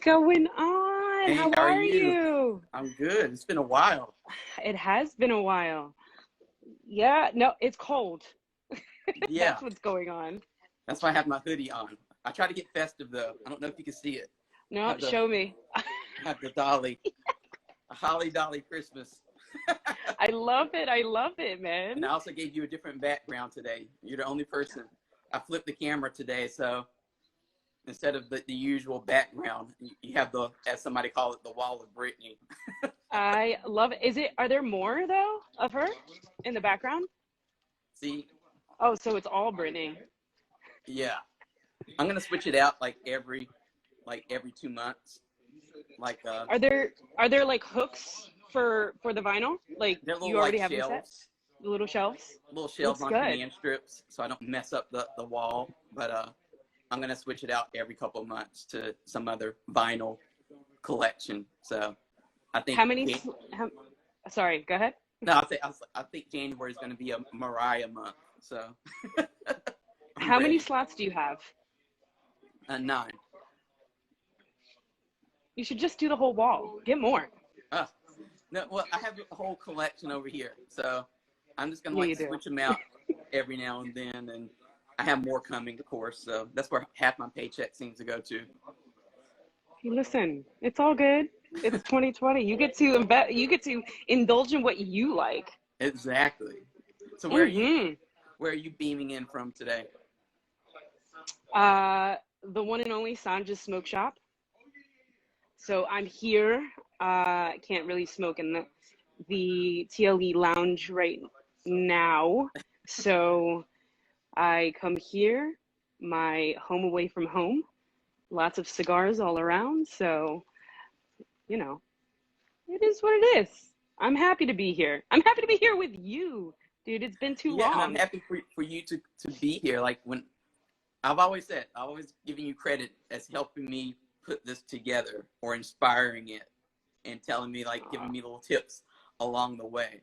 going on? Hey, How how are are you? you? I'm good. It's been a while. It has been a while. Yeah, no, it's cold. Yeah, That's what's going on. that's why I have my hoodie on. I try to get festive though. I don't know if you can see it. I No, have the show me. I have the dolly, a holly dolly Christmas. I love it. I love it, And man. I also gave you a different background today. You're the only person. I flipped the camera today, so instead of the usual background, you have the, as somebody called it, the wall of Brittany. I love it. Are there more though of her in the background? See, Oh, so it's all Brittany. yeah, I'm gonna switch it out like every 2 months. Like Are there like hooks for the vinyl? Like they're you little like already have them set? shelves. The little shelves? Little shelves Looks on good. command strips so I don't mess up the wall. But I'm gonna switch it out every couple of months to some other vinyl collection. So I think How many how, sorry, go ahead. no, I think January is gonna be a Mariah month. So I'm How many ready. slots do you have? 9. You should just do the whole wall. Get more. Uh, no, well I have a whole collection over here. So I'm just gonna Yeah, like you do. switch them out every now and then, and I have more coming, of course. So that's where half my paycheck seems to go to. Hey, listen, it's all good. It's 2020. You get to indulge in what you like. Exactly. So Mm-hmm. where are you beaming in from today? The one and only Sanja's Smoke Shop. So I'm here. Can't really smoke in the TLE lounge right now. So I come here, my home away from home. Lots of cigars all around. So, you know, it is what it is. I'm happy to be here. I'm happy to be here with you, dude. It's been too Yeah, and I'm long. happy for you to be here. Like when I've always said, I've always given you credit as helping me put this together or inspiring it and telling me like giving Oh, me little tips along the way.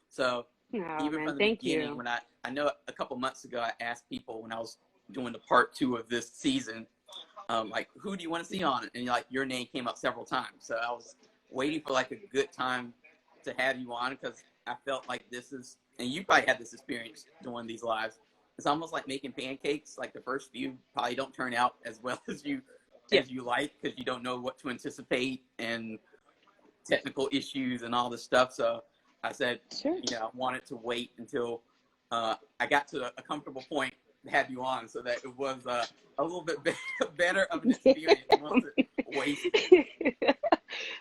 So oh even man, from the thank beginning, you. when I know a couple months ago I asked people when I was doing the part 2 of this season, like who do you want to see on it? And like your name came up several times. So I was waiting for like a good time to have you on because I felt like this is, and you probably had this experience doing these lives. It's almost like making pancakes. Like the first few probably don't turn out as well Yeah, as you like because you don't know what to anticipate and technical issues and all this stuff. So I said, sure. I wanted to wait until I got to a comfortable point to have you on so that it was a little bit better of an experience. It wasn't wasted.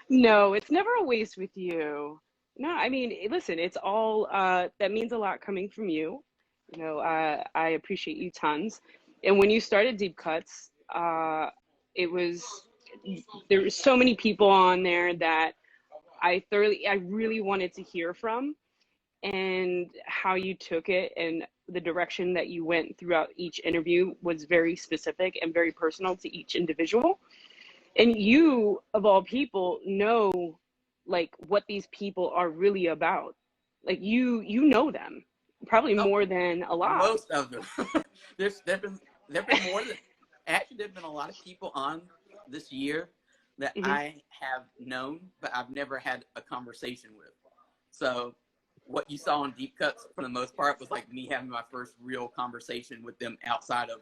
No, it's never a waste with you. No, I mean, listen, it's all that means a lot coming from you. I appreciate you tons. And when you started Deep Cuts, it was there were so many people on there that I really wanted to hear from, and how you took it and the direction that you went throughout each interview was very specific and very personal to each individual. And you, of all people, know like what these people are really about. Like you know them probably Oh, more than a lot. most of them. There've been more than actually there've been a lot of people on this year that Hmm. I have known, but I've never had a conversation with. So what you saw on Deep Cuts for the most part was like me having my first real conversation with them outside of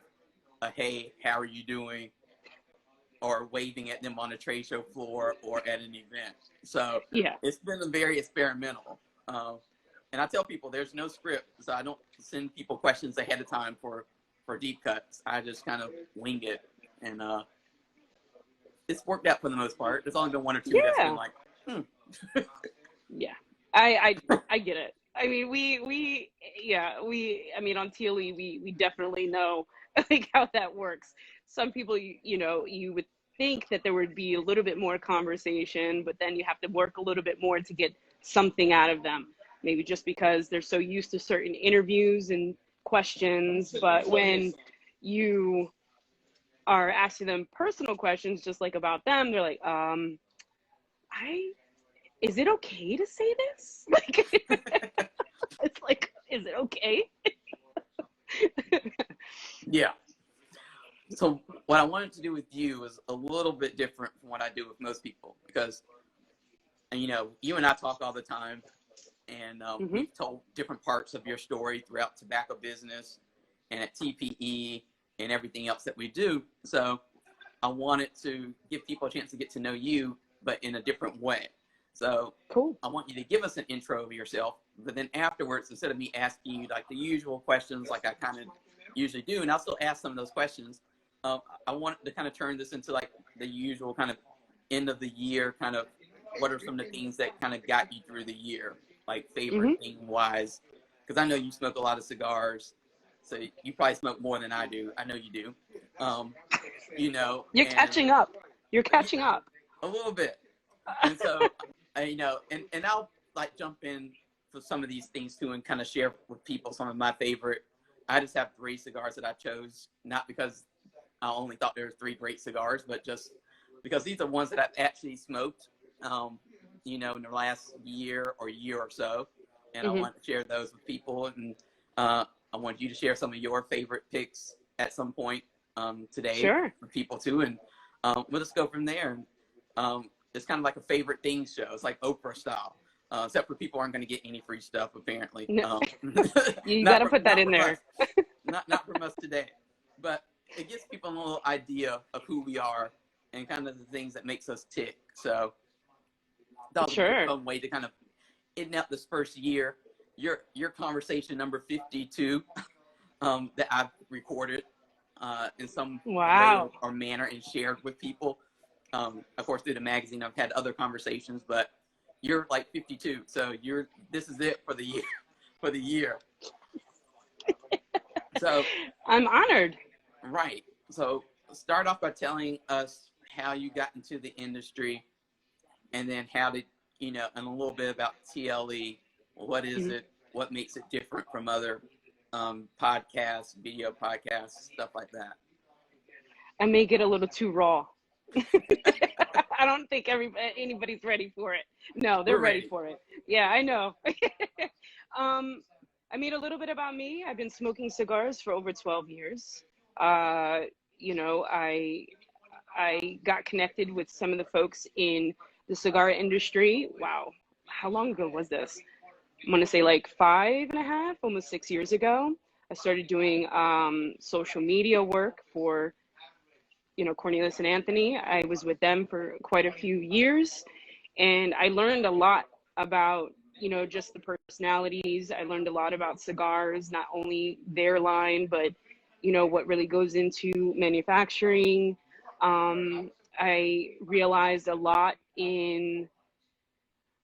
a hey, how are you doing? Or waving at them on a trade show floor or at an event. So Yeah, it's been a very experimental. And I tell people there's no script, so I don't send people questions ahead of time for Deep Cuts. I just kind of wing it, and it's worked out for the most part. There's only been one or two that's been yeah, like, hmm. yeah. I get it. I mean, I mean, on TLE, we definitely know like how that works. Some people, you would think that there would be a little bit more conversation, but then you have to work a little bit more to get something out of them. Maybe just because they're so used to certain interviews and questions, but when you are asking them personal questions, just like about them, they're like, I is it okay to say this? Like, it's like, is it okay? Yeah. So what I wanted to do with you is a little bit different from what I do with most people, because, you know, you and I talk all the time, and Hmm. we've told different parts of your story throughout tobacco business and at TPE and everything else that we do. So I wanted to give people a chance to get to know you, but in a different way. So Cool. I want you to give us an intro of yourself, but then afterwards, instead of me asking you like the usual questions like I kind of usually do, and I'll still ask some of those questions, I want to kind of turn this into like the usual kind of end of the year kind of, what are some of the things that kind of got you through the year, like favorite Hmm. thing wise, because I know you smoke a lot of cigars, so you probably smoke more than I do. I know you do. Um, you know, You're and catching up. You're catching up. a little bit. And so, you know, and I'll like jump in for some of these things too and kind of share with people some of my favorite. I just have 3 cigars that I chose, not because I only thought there were 3 great cigars, but just because these are ones that I've actually smoked, you know, in the last year or so. And I Hmm. want to share those with people. And I want you to share some of your favorite picks at some point today Sure. for people too. And we'll just go from there. And it's kind of like a favorite things show. It's like Oprah style, except for people aren't going to get any free stuff apparently. No, you got Not to from, put that not in from there. us, not from us today. But it gives people a little idea of who we are and kind of the things that makes us tick. So that would be a Sure. fun way to kind of end out this first year. Your conversation number 52 that I've recorded in some way Wow. or manner and shared with people. Of course, through the magazine, I've had other conversations, but you're like 52, so this is it for the year. For the year. So I'm honored. right. So start off by telling us how you got into the industry, and then how did you know, and a little bit about TLE. What is Mhm. it? What makes it different from other podcasts, video podcasts, stuff like that? I may get a little too raw. I don't think anybody's ready for it. No, they're We're ready ready. for it. Yeah, I know. um, I mean, a little bit about me. I've been smoking cigars for over 12 years. Uh, you know, I got connected with some of the folks in the cigar industry. Wow, how long ago was this? I'm gonna say like 5.5, almost 6 years ago. I started doing social media work for Cornelius and Anthony. I was with them for quite a few years, and I learned a lot about just the personalities. I learned a lot about cigars, not only their line, but what really goes into manufacturing. I realized a lot in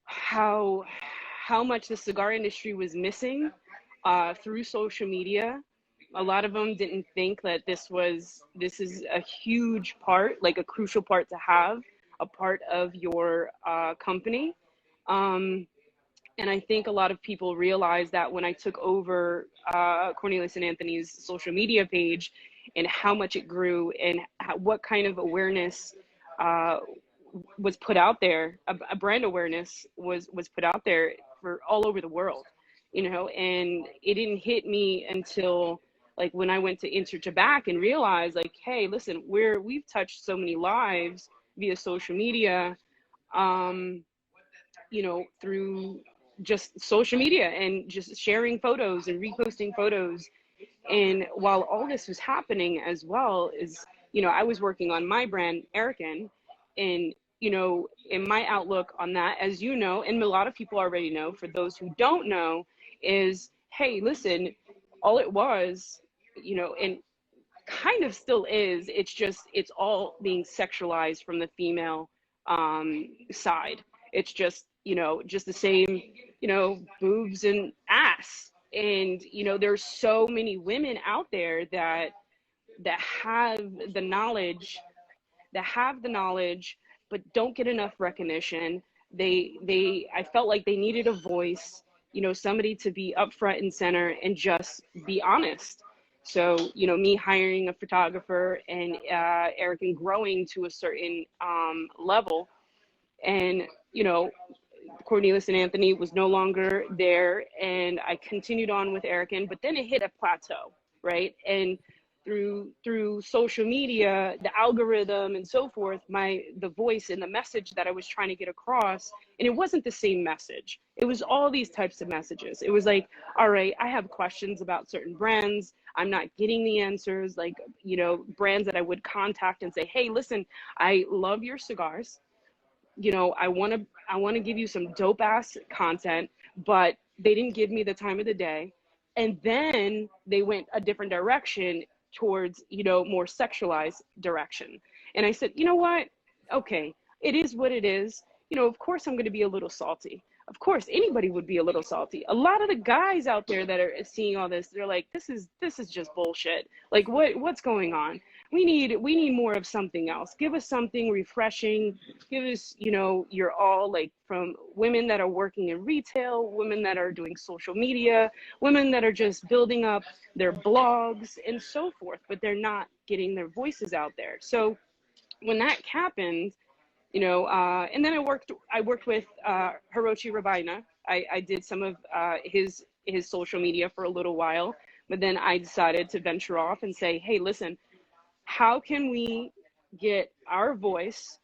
how much the cigar industry was missing through social media. A lot of them didn't think that this is a huge part, like a crucial part to have a part of your company. Um, and I think a lot of people realized that when I took over Cornelius and Anthony's social media page, and how much it grew, and what kind of awareness uh, was put out there, a brand awareness was put out there for all over the world, and it didn't hit me until like when I went to Enter Back and realized like, hey, listen, we've touched so many lives via social media, um, through just social media and just sharing photos and reposting photos. And while all this was happening as well, is I was working on my brand, Erican, and in my outlook on that, as you know, and a lot of people already know, for those who don't know, is hey, listen, all it was, and kind of still is, it's all being sexualized from the female side. It's just the same, boobs and ass. And there's so many women out there that have the knowledge, but don't get enough recognition. I felt like they needed a voice, somebody to be up front and center and just be honest. So me hiring a photographer, and Eric, and growing to a certain level, and Cornelius and Anthony was no longer there, and I continued on with Eric, but then it hit a plateau, right? And through social media, the algorithm and so forth, the voice and the message that I was trying to get across, and it wasn't the same message. It was all these types of messages. It was like, all right, I have questions about certain brands. I'm not getting the answers. Like, brands that I would contact and say, hey, listen, I love your cigars. I want to give you some dope ass content, but they didn't give me the time of the day. And then they went a different direction towards, more sexualized direction. And I said, you know what? Okay, it is what it is. Of course I'm going to be a little salty. Of course, anybody would be a little salty. A lot of the guys out there that are seeing all this, they're like, this is just bullshit. Like, what's going on? We need more of something else. Give us something refreshing. Give us, you're all, like, from women that are working in retail, women that are doing social media, women that are just building up their blogs and so forth, but they're not getting their voices out there. So when that happened, and then I worked with Hiroshi Rabina. I did some of his social media for a little while, but then I decided to venture off and say, hey, listen, how can we get our voice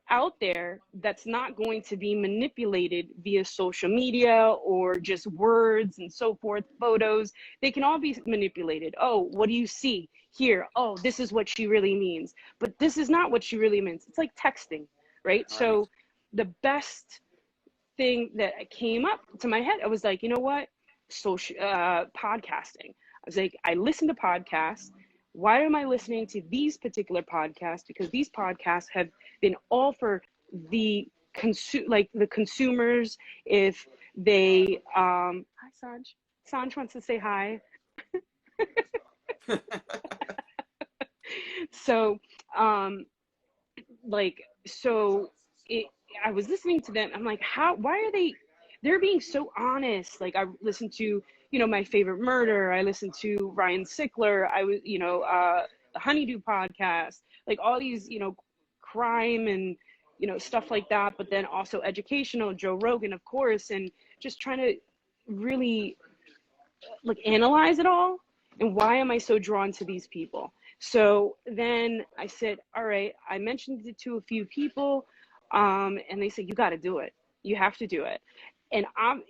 out there that's not going to be manipulated via social media or just words and so forth, photos? They can all be manipulated. Oh, what do you see here? Oh, this is what she really means. But this is not what she really means. It's like texting, right? So the best thing that came up to my head, I was like, you know what? Podcasting. I was like, I listen to podcasts. Why am I listening to these particular podcasts? Because these podcasts have been all for the consumers. If they, hi Sanj. Sanj wants to say hi. So, I was listening to them. I'm like, why are they're being so honest. Like, I listened to, My Favorite Murder. I listened to Ryan Sickler. I was, the Honeydew podcast, like all these, crime and, stuff like that, but then also educational, Joe Rogan, of course, and just trying to really like analyze it all. And why am I so drawn to these people? So then I said, all right, I mentioned it to a few people, and they said, you got to do it. You have to do it. And I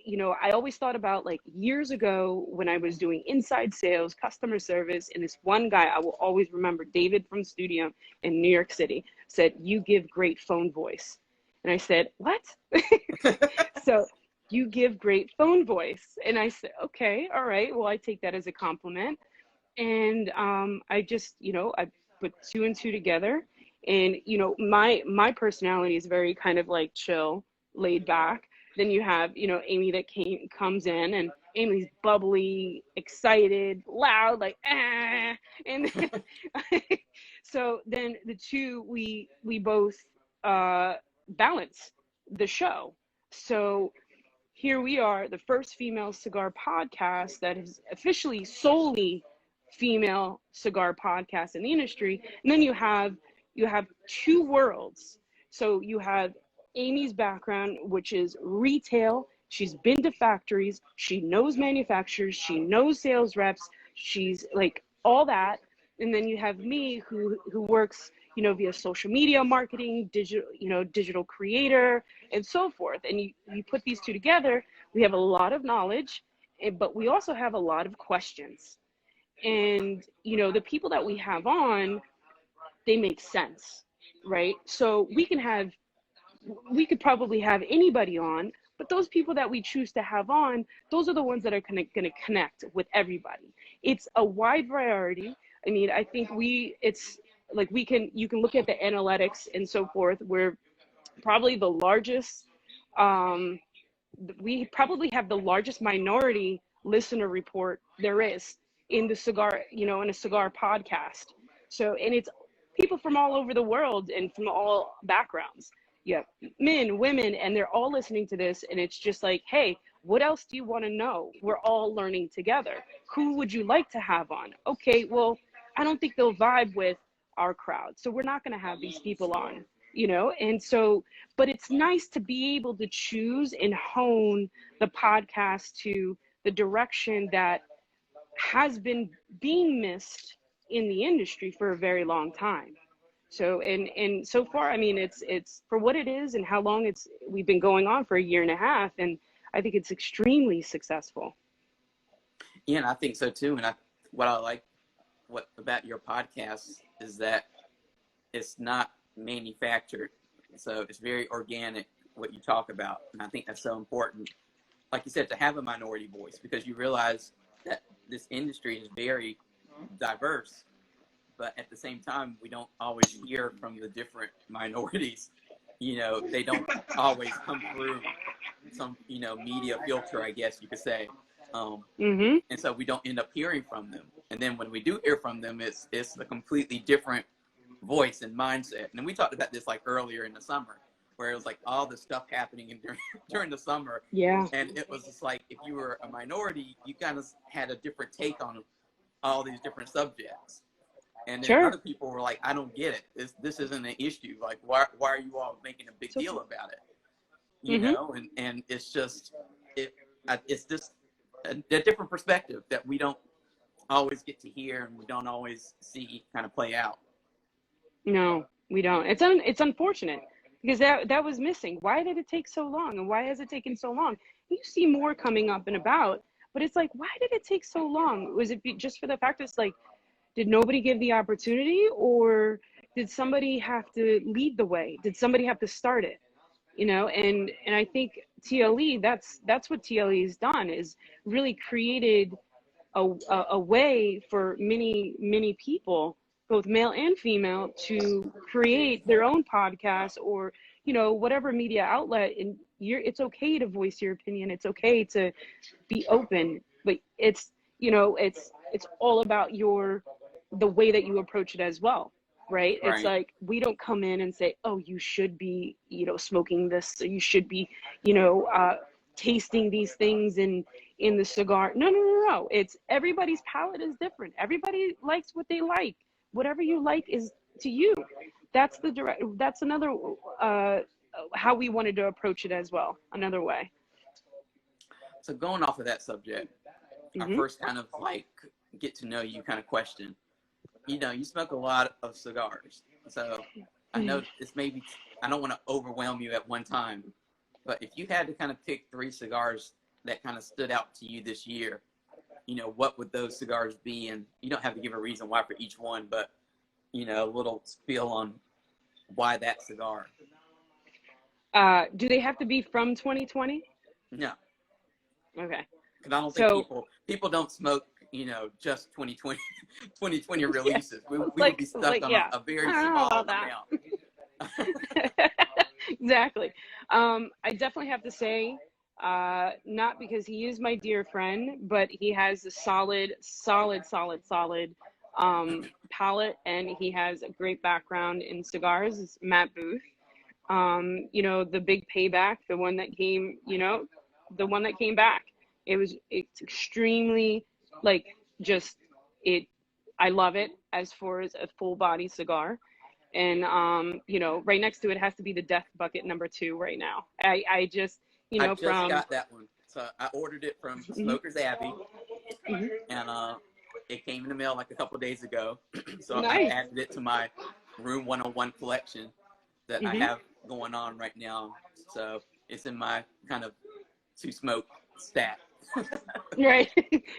always thought about, like, years ago when I was doing inside sales, customer service, and this one guy, I will always remember, David from Studio in New York City, said, you give great phone voice. And I said, what? So, you give great phone voice. And I said, okay, all right, well, I take that as a compliment. And I just, I put two and two together. And, my personality is very kind of like chill, laid back. Then you have, Amy that comes in, and Amy's bubbly, excited, loud, like, ah. And so then the two, we both balance the show. So here we are, the first female cigar podcast that is officially solely female cigar podcast in the industry. And then you have two worlds. So you have Amy's background, which is retail. She's been to factories. She knows manufacturers. She knows sales reps. She's like all that. And then you have me who works, via social media marketing, digital creator, and so forth. And you put these two together, we have a lot of knowledge, but we also have a lot of questions. And, the people that we have on, they make sense, right? So we could probably have anybody on, but those people that we choose to have on, those are the ones that are going to connect with everybody. It's a wide variety. I mean, I think it's like you can look at the analytics and so forth. We're probably the largest, we probably have the largest minority listener report there is in the cigar, in a cigar podcast. So, and it's people from all over the world and from all backgrounds. Yeah, men, women, and they're all listening to this, and it's just like, hey, what else do you want to know? We're all learning together. Who would you like to have on? Okay, well, I don't think they'll vibe with our crowd, so we're not going to have these people on, and so, but it's nice to be able to choose and hone the podcast to the direction that has been being missed in the industry for a very long time. So and so far, I mean, it's for what it is and how long we've been going on for a year and a half, and I think it's extremely successful. Yeah, and I think so too. And what I like about your podcast is that it's not manufactured, so it's very organic what you talk about, and I think that's so important. Like you said, to have a minority voice, because you realize that this industry is very diverse, but at the same time, we don't always hear from the different minorities. They don't always come through some, media filter, I guess you could say. And so we don't end up hearing from them. And then when we do hear from them, it's a completely different voice and mindset. And we talked about this like earlier in the summer, where it was like all the stuff happening during the summer. Yeah. And it was just like, if you were a minority, you kind of had a different take on all these different subjects. And then other people were like, I don't get it. This isn't an issue. Like, why are you all making a big deal about it? You know, and it's just, it's just a different perspective that we don't always get to hear and we don't always see kind of play out. No, we don't. It's unfortunate, because that was missing. Why did it take so long, and why has it taken so long? You see more coming up and about, but it's like, why did it take so long? Was it just for the fact it's like, did nobody give the opportunity, or did somebody have to lead the way? Did somebody have to start it? And I think TLE, that's what TLE has done, is really created a way for many people, both male and female, to create their own podcast, or whatever media outlet. And it's okay to voice your opinion. It's okay to be open, but it's all about the way that you approach it as well, right? It's like, we don't come in and say, oh, you should be smoking this, or you should be tasting these things in the cigar. No. It's everybody's palate is different. Everybody likes what they like. Whatever you like is to you. That's another how we wanted to approach it as well, another way. So going off of that subject, our first kind of like get to know you kind of question. You smoke a lot of cigars, so I know I don't want to overwhelm you at one time, but if you had to kind of pick 3 cigars that kind of stood out to you this year, what would those cigars be? And you don't have to give a reason why for each one, but a little spiel on why that cigar. Do they have to be from 2020? No. Okay. Because I don't think people don't smoke, just 2020 releases. We would be stuck on a very small amount. Exactly. I definitely have to say, not because he is my dear friend, but he has a solid palate, and he has a great background in cigars. It's Matt Booth. The big payback, the one that came back. It's extremely, like, I love it as far as a full body cigar. And, right next to it has to be the Death Bucket #2 right now. I just got that one. So I ordered it from Smoker's Abbey, and it came in the mail like a couple of days ago. So nice. I added it to my Room 101 collection that I have going on right now. So it's in my kind of to smoke stack. Right.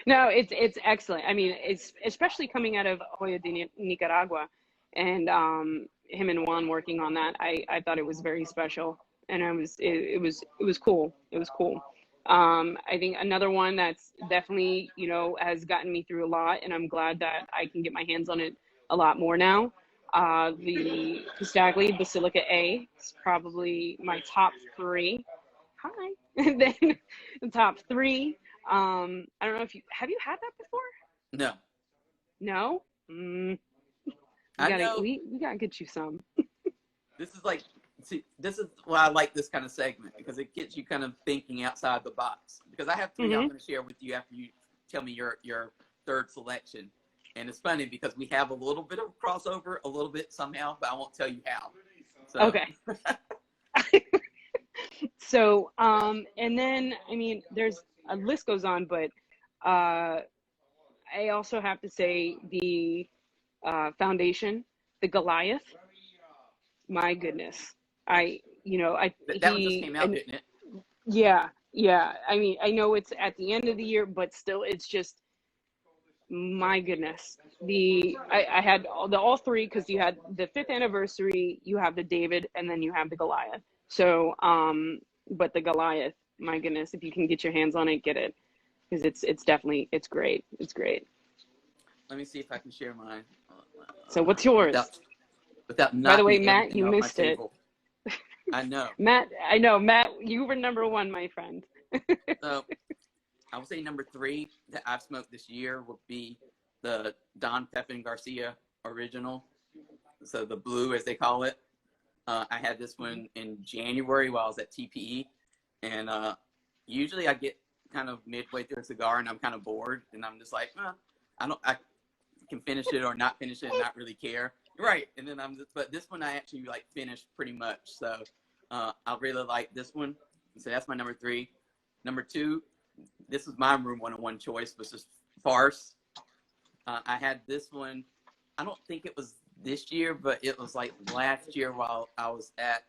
No, it's excellent. I mean, it's especially coming out of Hoya de Nicaragua, and him and Juan working on that. I thought it was very special, and it was cool. It was cool. I think another one that's definitely has gotten me through a lot, and I'm glad that I can get my hands on it a lot more now. The Castagli Basilica A is probably my top 3. Hi. And then the top 3. I don't know if have you had that before? No. We gotta get you some. This is why I like this kind of segment, because it gets you kind of thinking outside the box. Because I have 3 I'm going to share with you after you tell me your third selection. And it's funny because we have a little bit of crossover, a little bit somehow, but I won't tell you how. So. Okay. So, and then, I mean, there's a list goes on, but I also have to say the Foundation, the Goliath. My goodness. I, you know, I, That one just he, came out, and didn't it? yeah, yeah. I mean, I know it's at the end of the year, but still, it's just, my goodness. I had all three, because you had the fifth anniversary, you have the David, and then you have the Goliath. So, but the Goliath, my goodness, if you can get your hands on it, get it, because it's definitely, it's great. It's great. Let me see if I can share mine So what's yours? without By the way, knocking Matt, everything you off my missed it. table. I know. Matt, I know, Matt, you were number one, my friend. So I would say number 3 that I've smoked this year would be the Don Pepin Garcia original. So the blue, as they call it. I had this one in January while I was at TPE, and usually I get kind of midway through a cigar and I'm kind of bored, and I'm just like, I can finish it or not finish it and not really care. Right. And then but this one I actually like finished pretty much. So I really like this one. So that's my number 3. Number 2, this was my room 101 choice, was just Farce. I had this one. I don't think it was this year, but it was like last year while I was at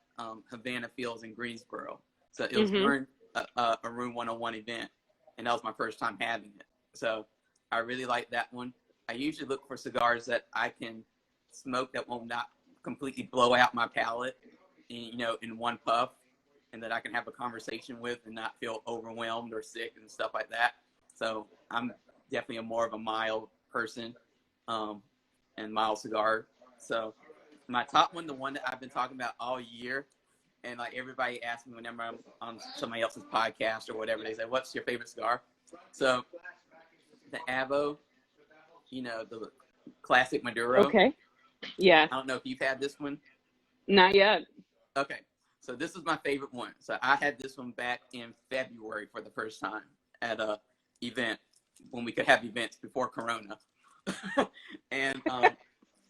Havana Fields in Greensboro. So it was during a Room 101 event, and that was my first time having it. So I really like that one. I usually look for cigars that I can smoke that will not completely blow out my palate, in one puff, and that I can have a conversation with and not feel overwhelmed or sick and stuff like that. So I'm definitely more of a mild person, and mild cigar. So my top one, the one that I've been talking about all year, and like everybody asks me whenever I'm on somebody else's podcast or whatever, they say, "What's your favorite cigar?" So the Avo, the classic Maduro. Okay. Yeah. I don't know if you've had this one. Not yet. Okay, so this is my favorite one. So I had this one back in February for the first time at a event when we could have events before Corona, and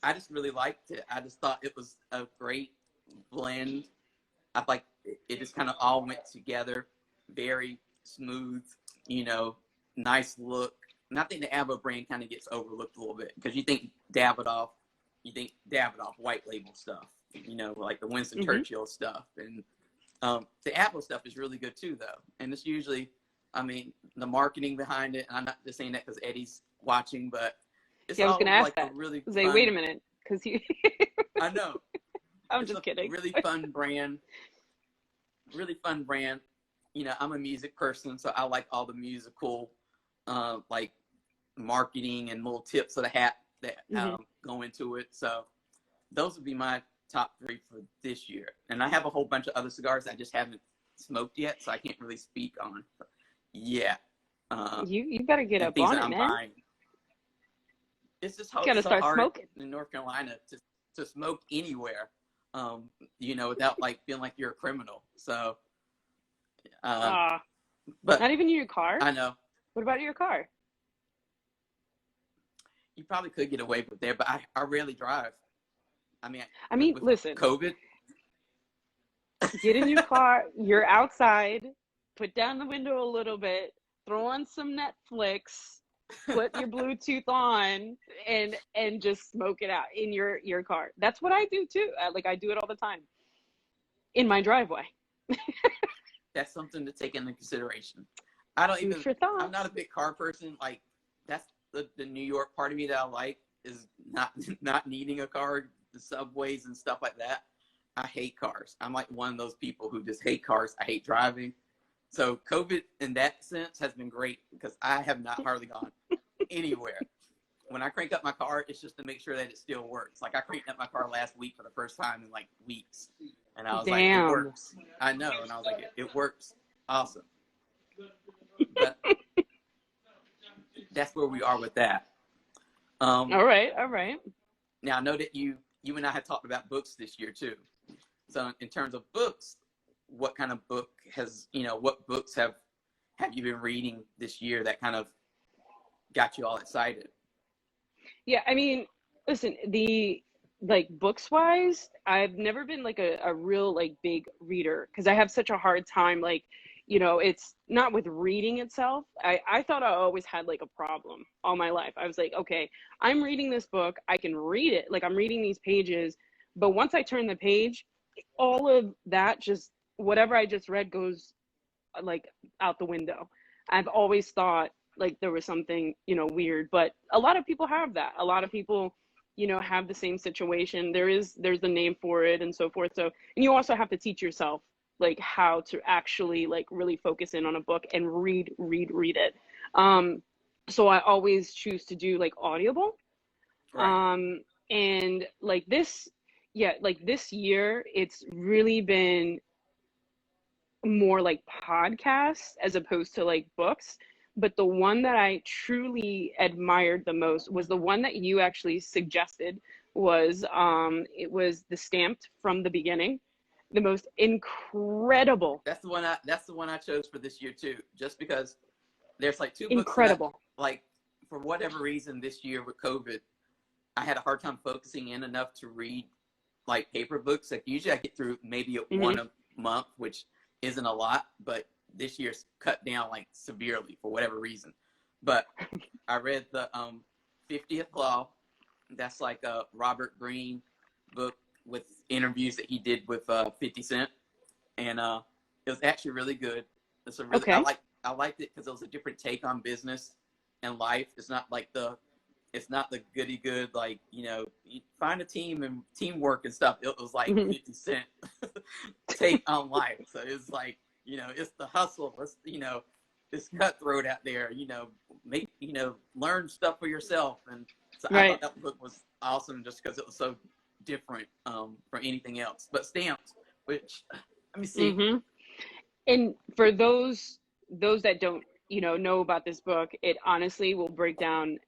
I just really liked it. I just thought it was a great blend. I like it just kind of all went together, very smooth, nice look. And I think the Avo brand kind of gets overlooked a little bit because you think Davidoff white label stuff, like the Winston Churchill stuff. And the Avo stuff is really good too, though. And it's usually, the marketing behind it, and I'm not just saying that because Eddie's watching, but it's I was all going to ask like that. a really Say, fun, wait a minute, because you. I know. I'm just kidding. Really fun brand. Really fun brand. I'm a music person, so I like all the musical, like marketing and little tips of the hat that go into it. So those would be my top 3 for this year. And I have a whole bunch of other cigars I just haven't smoked yet, so I can't really speak on yet. You better get up on it, man. Buying. It's just You gotta so start hard smoking in North Carolina to smoke anywhere, without like feeling like you're a criminal. So, but not even in your car. I know. What about your car? You probably could get away with there, but I rarely drive. With listen. COVID. Get in your car. You're outside. Put down the window a little bit. Throw on some Netflix. Put your Bluetooth on and just smoke it out in your car. That's what I do too. I do it all the time in my driveway. That's something to take into consideration. I'm not a big car person. Like that's the New York part of me that I like is not needing a car, the subways and stuff like that. I hate cars. I'm like one of those people who just hate cars. I hate driving. So COVID in that sense has been great because I have not hardly gone anywhere. When I crank up my car, it's just to make sure that it still works. Like I cranked up my car last week for the first time in like weeks. And I was like, it works. I know. And I was like, it works. Awesome. But that's where we are with that. All right. Now I know that you and I had talked about books this year too. So in terms of books, what kind of book what books have you been reading this year that kind of got you all excited? Yeah, listen, books wise, I've never been like a real like big reader because I have such a hard time you know, it's not with reading itself. I thought I always had like a problem all my life. I was like, okay, I'm reading this book, I can read it, like I'm reading these pages, but once I turn the page, all of that, just whatever I just read goes like out the window. I've always thought like there was something, you know, weird, but a lot of people have that. A lot of people, you know, have the same situation. There's the name for it and so forth. So, and you also have to teach yourself like how to actually like really focus in on a book and read it. Um, so I always choose to do like Audible. Right. Um, and like this, yeah, like this year, it's really been more like podcasts as opposed to like books. But the one that I truly admired the most was the one that you actually suggested, was it was The Stamped from the Beginning. The most incredible, That's the one I chose for this year too, just because there's like two books that incredible. like for whatever reason this year with COVID, I had a hard time focusing in enough to read like paper books. Like usually I get through maybe one a month, which isn't a lot, but this year's cut down like severely for whatever reason. But I read the 50th Law. That's like a Robert Greene book with interviews that he did with 50 Cent, and it was actually really good. It's a really Okay. I liked it because it was a different take on business and life. It's not the goody good, like, you know, you find a team and teamwork and stuff. It was like 50 Cent take on life. So it's like, you know, it's the hustle. It's, you know, it's cutthroat out there, you know, learn stuff for yourself. And so I Right. thought that book was awesome just because it was so different from anything else. But Stamped, which, let me see. And for those that don't, you know about this book, it honestly will break down.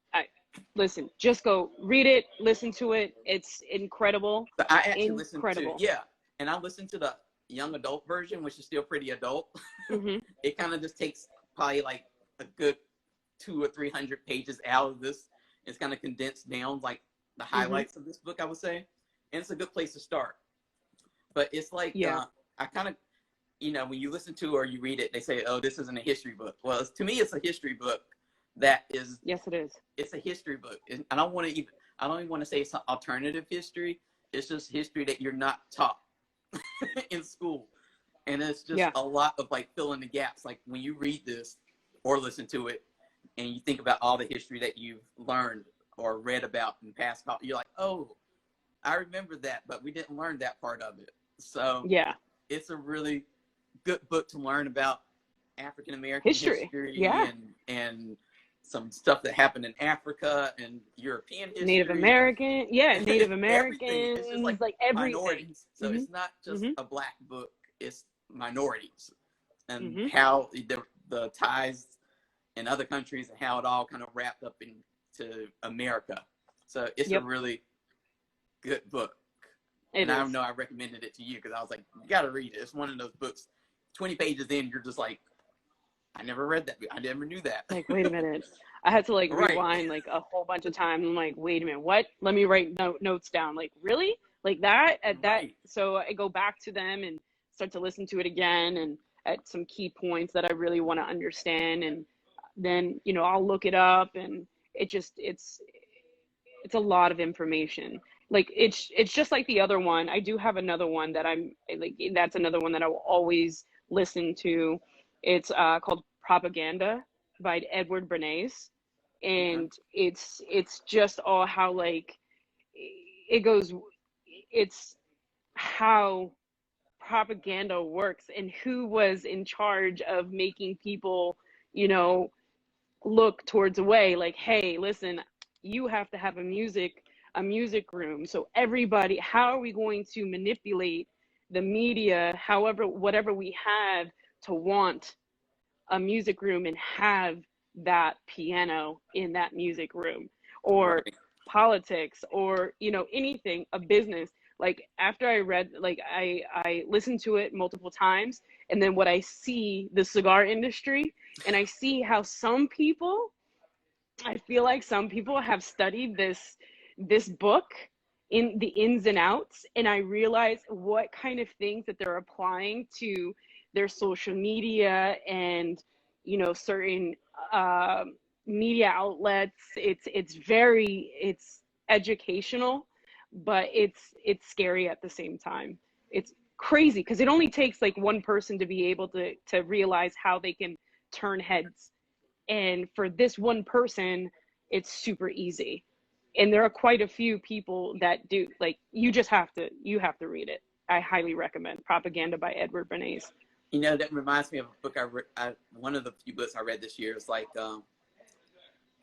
Listen, just go read it, listen to it. It's incredible, So I actually listened to, incredible. yeah, and I listened to the young adult version, which is still pretty adult. Hmm. It kind of just takes probably like a good 200 or 300 pages out of this. It's kind of condensed down like the Hmm. highlights of this book, I would say, and it's a good place to start. But it's like Yeah. I kind of, you know, when you listen to or you read it, they say, "Oh, this isn't a history book." Well, to me, it's a history book. That is, Yes, it is. it's a history book. And I don't even want to say it's an alternative history. It's just history that you're not taught in school, and it's just Yeah. a lot of like filling the gaps. Like when you read this or listen to it, and you think about all the history that you've learned or read about in past, you're like, "Oh, I remember that, but we didn't learn that part of it." So Yeah. it's a really good book to learn about African American History. history Yeah. and some stuff that happened in Africa and European Native history. American. Yeah. Native Everything. It's just like Americans. Like everything. minorities. So Hmm. it's not just Hmm. a black book. It's minorities and Hmm. how the ties in other countries and how it all kind of wrapped up into America. So it's a Yep. really good book. It And I is. know I recommended it to you because I was like, you got to read it. It's one of those books. 20 pages in, you're just like, I never read that. I never knew that. Like, wait a minute. I had to like Right. rewind like a whole bunch of times. I'm like, wait a minute, what? Let me write notes down. Like, really? Like that at that. Right. So I go back to them and start to listen to it again, and at some key points that I really want to understand. And then, you know, I'll look it up, and it's a lot of information. Like it's just like the other one. I do have another one that I'm like, that's another one that I will always listen to. It's called Propaganda by Edward Bernays, Okay. and it's just all how like it goes. It's how propaganda works and who was in charge of making people, you know, look towards a way like, hey, listen, you have to have a music room. So everybody, how are we going to manipulate the media, however, whatever we have, to want a music room and have that piano in that music room, or Right. politics, or, you know, anything, a business. Like after I read, like I listened to it multiple times, and then what I see the cigar industry, and I see how some people, I feel like some people have studied this book in the ins and outs, and I realize what kind of things that they're applying to their social media and, you know, certain uh, media outlets. It's educational, but it's scary at the same time. It's crazy because it only takes like one person to be able to realize how they can turn heads. And for this one person, it's super easy. And there are quite a few people that do. Like, you have to read it. I highly recommend Propaganda by Edward Bernays. You know, that reminds me of a book I read. One of the few books I read this year is like the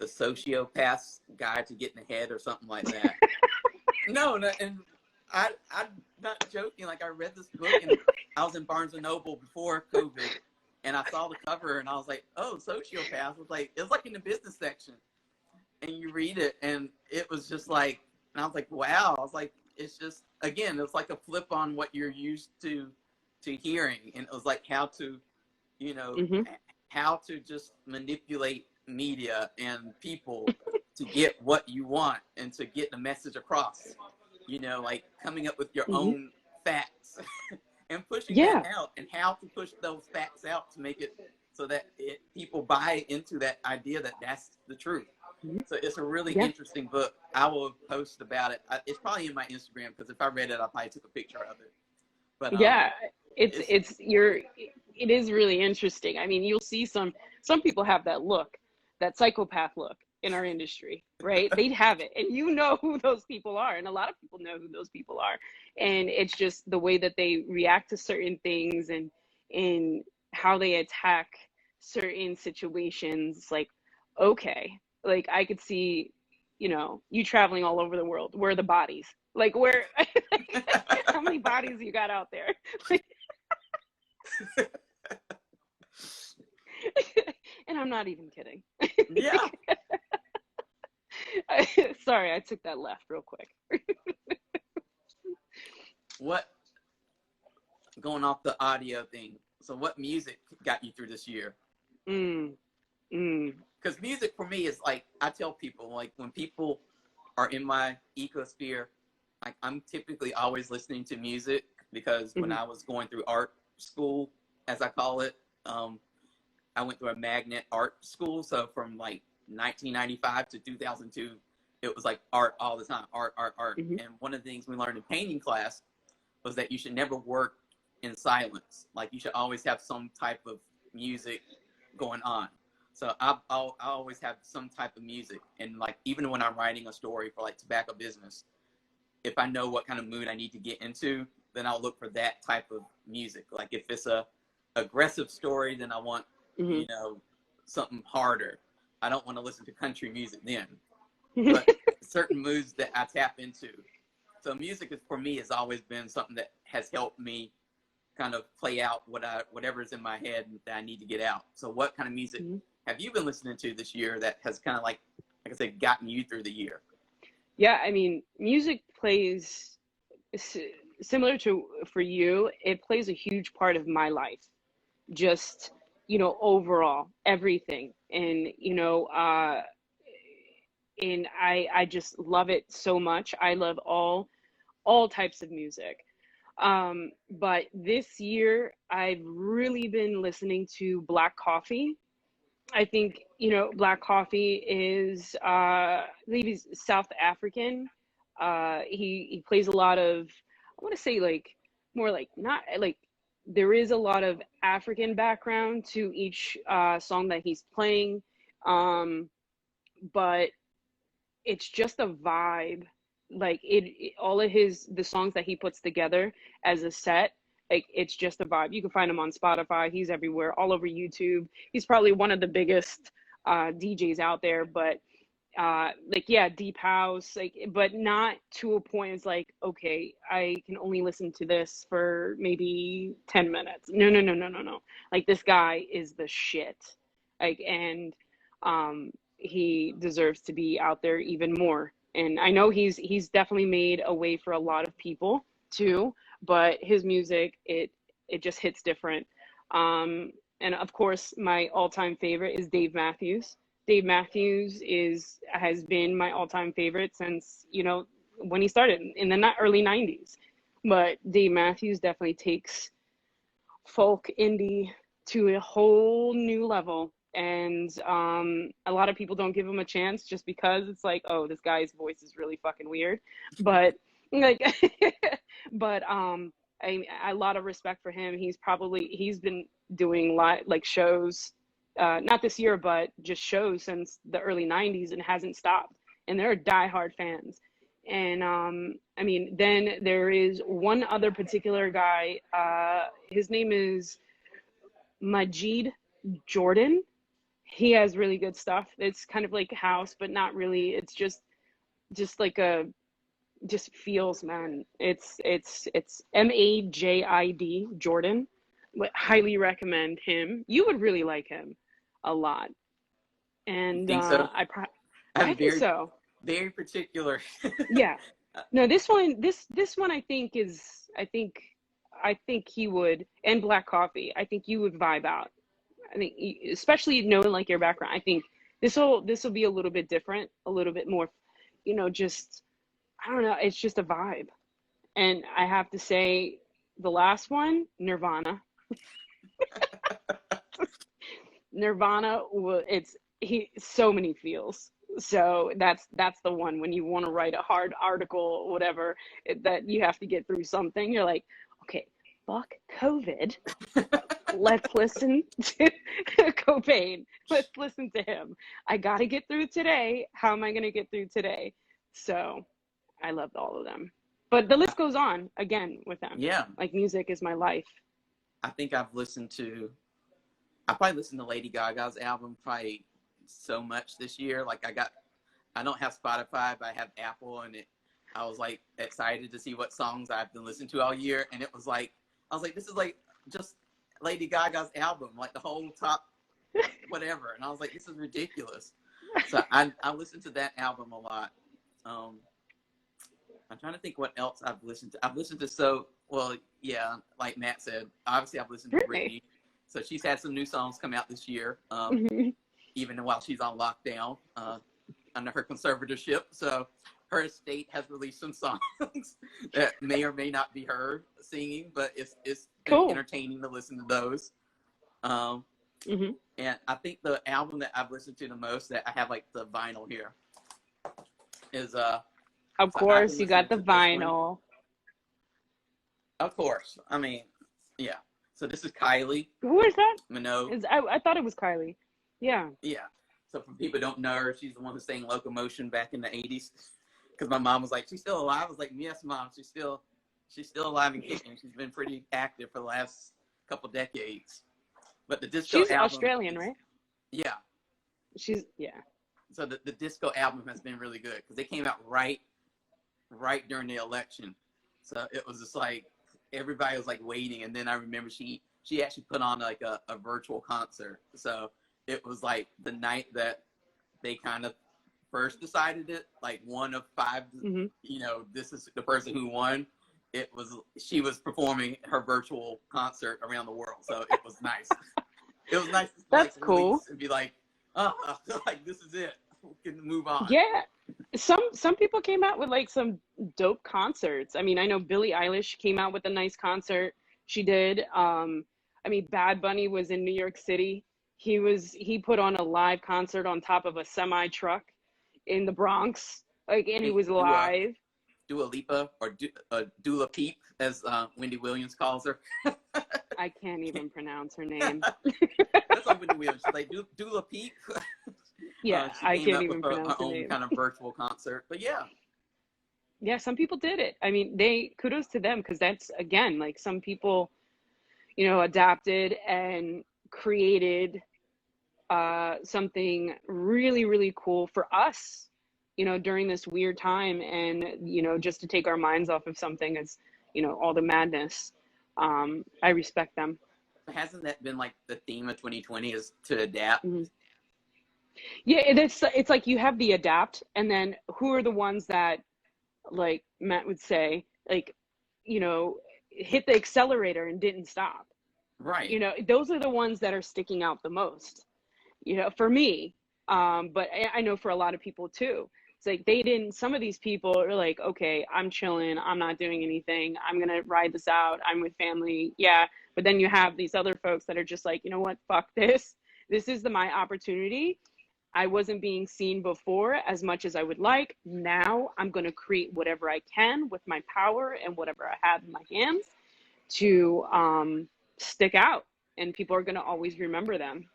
Sociopath's Guide to Getting Ahead or something like that. No, and I'm not joking. Like, I read this book and I was in Barnes and Noble before COVID, and I saw the cover and I was like, oh, sociopath. I was like, it's like in the business section, and you read it and it was just like, and I was like, wow. I was like, it's just, again, it's like a flip on what you're used to hearing, and it was like how to, you know, how to just manipulate media and people to get what you want and to get the message across, you know, like coming up with your own facts and pushing that out, and how to push those facts out to make it so that people buy into that idea that that's the truth. So it's a really interesting book. I will post about it. It's probably in my Instagram, because if I read it, I probably took a picture of it. But it is really interesting. I mean, you'll see some people have that look, that psychopath look in our industry, right? They'd have it, and you know who those people are, and a lot of people know who those people are. And it's just the way that they react to certain things, and how they attack certain situations. Like, okay, like I could see, you know, you traveling all over the world. Where are the bodies? Like, where? How many bodies you got out there? And I'm not even kidding. Yeah. Sorry, I took that left real quick. What, going off the audio thing, so what music got you through this year? Because music for me is like, I tell people, like, when people are in my ecosphere, like, I'm typically always listening to music, because when I was going through art school, as I call it, I went through a magnet art school. So from like 1995 to 2002, it was like art all the time, art. And one of the things we learned in painting class was that you should never work in silence. Like, you should always have some type of music going on. So I'll always have some type of music. And like, even when I'm writing a story for like Tobacco Business, if I know what kind of mood I need to get into, then I'll look for that type of music. Like, if it's a aggressive story, then I want, you know, something harder. I don't want to listen to country music then. But certain moods that I tap into. So music is, for me, has always been something that has helped me kind of play out whatever's in my head that I need to get out. So what kind of music have you been listening to this year that has kind of like I said, gotten you through the year? Yeah, I mean, music plays similar to for you. It plays a huge part of my life. Just, you know, overall, everything. And, you know, and I just love it so much. I love all types of music. But this year I've really been listening to Black Coffee. I think, you know, Black Coffee is, I believe he's South African. He plays a lot of, I want to say like more like, not like, there is a lot of African background to each song that he's playing. But it's just a vibe. Like all of the songs that he puts together as a set, like, it's just a vibe. You can find him on Spotify. He's everywhere, all over YouTube. He's probably one of the biggest DJs out there. But like, yeah, deep house, like, but not to a point it's like, okay, I can only listen to this for maybe 10 minutes. No. Like, this guy is the shit. Like, and he deserves to be out there even more. And I know he's definitely made a way for a lot of people too, but his music, it just hits different. And of course, my all-time favorite is Dave Matthews. Dave Matthews has been my all-time favorite since, you know, when he started in the early 90s. But Dave Matthews definitely takes folk indie to a whole new level. And a lot of people don't give him a chance just because it's like, oh, this guy's voice is really fucking weird. But like, but a lot of respect for him. He's been doing like shows, not this year, but just shows since the early '90s and hasn't stopped. And they're diehard fans. And I mean, then there is one other particular guy. His name is Majid Jordan. He has really good stuff. It's kind of like house, but not really. It's just like a just feels, man. It's Majid Jordan. But highly recommend him. You would really like him a lot. You And think so? I I'm think so. very particular. Yeah. No, this one I think he would, and Black Coffee. I think you would vibe out. I think especially knowing like your background, I think this will be a little bit different, a little bit more, just I don't know, it's just a vibe. And I have to say the last one, Nirvana. Nirvana, it's he so many feels. So that's the one when you want to write a hard article, whatever, that you have to get through something. You're like, okay, fuck COVID. Let's listen to Cobain. Let's listen to him. I got to get through today. How am I going to get through today? So I loved all of them. But the list goes on again with them. Yeah. Like music is my life. I think I probably listened to Lady Gaga's album probably so much this year. Like I don't have Spotify, but I have Apple, and I was like excited to see what songs I've been listening to all year. And it was like, I was like, this is like just Lady Gaga's album, like the whole top whatever. And I was like, this is ridiculous. So I listened to that album a lot. I'm trying to think what else I've listened to. I've listened to yeah, like Matt said, obviously I've listened to Britney. So she's had some new songs come out this year, even while she's on lockdown under her conservatorship. So her estate has released some songs that may or may not be her singing, but it's Cool. been entertaining to listen to those. And I think the album that I've listened to the most, that I have like the vinyl here, is Of course, you got the vinyl. Of course. I mean, yeah. So this is Kylie Who is that? Minogue. I thought it was Kylie. Yeah. Yeah. So for people who don't know her, she's the one who sang Locomotion back in the 80s. Because my mom was like, she's still alive? I was like, yes, Mom. She's still alive and kicking. She's been pretty active for the last couple decades. But the disco She's album, Australian, right? Yeah. Yeah. So the disco album has been really good because they came out right during the election. So it was just like everybody was like waiting, and then I remember she actually put on like a virtual concert. So it was like the night that they kind of first decided it, like one of five, this is the person who won. She was performing her virtual concert around the world. So it was nice. It was nice to That's cool. and be like, like this is it. We can move on. Yeah. Some people came out with like some dope concerts. I mean, I know Billie Eilish came out with a nice concert. She did. I mean, Bad Bunny was in New York City. He put on a live concert on top of a semi truck in the Bronx. Like, and he was live. Dua Lipa, or Dula Peep, as Wendy Williams calls her. I can't even pronounce her name. That's like Wendy Williams. She's like Dula Peep. Yeah, I can't even pronounce her own name. kind of virtual concert, but yeah. Yeah, some people did it. I mean, kudos to them, because that's, again, like some people, adapted and created something really, really cool for us, during this weird time, and, just to take our minds off of something as, all the madness. I respect them. Hasn't that been like the theme of 2020, is to adapt? Mm-hmm. Yeah, it's like you have the adapt, and then who are the ones that, like Matt would say, like, hit the accelerator and didn't stop. Right. Those are the ones that are sticking out the most, for me. But I know for a lot of people too. It's like they didn't, some of these people are like, okay, I'm chilling, I'm not doing anything, I'm gonna ride this out, I'm with family, yeah. But then you have these other folks that are just like, you know what, fuck this. This is my opportunity. I wasn't being seen before as much as I would like. Now I'm going to create whatever I can with my power and whatever I have in my hands to stick out. And people are going to always remember them.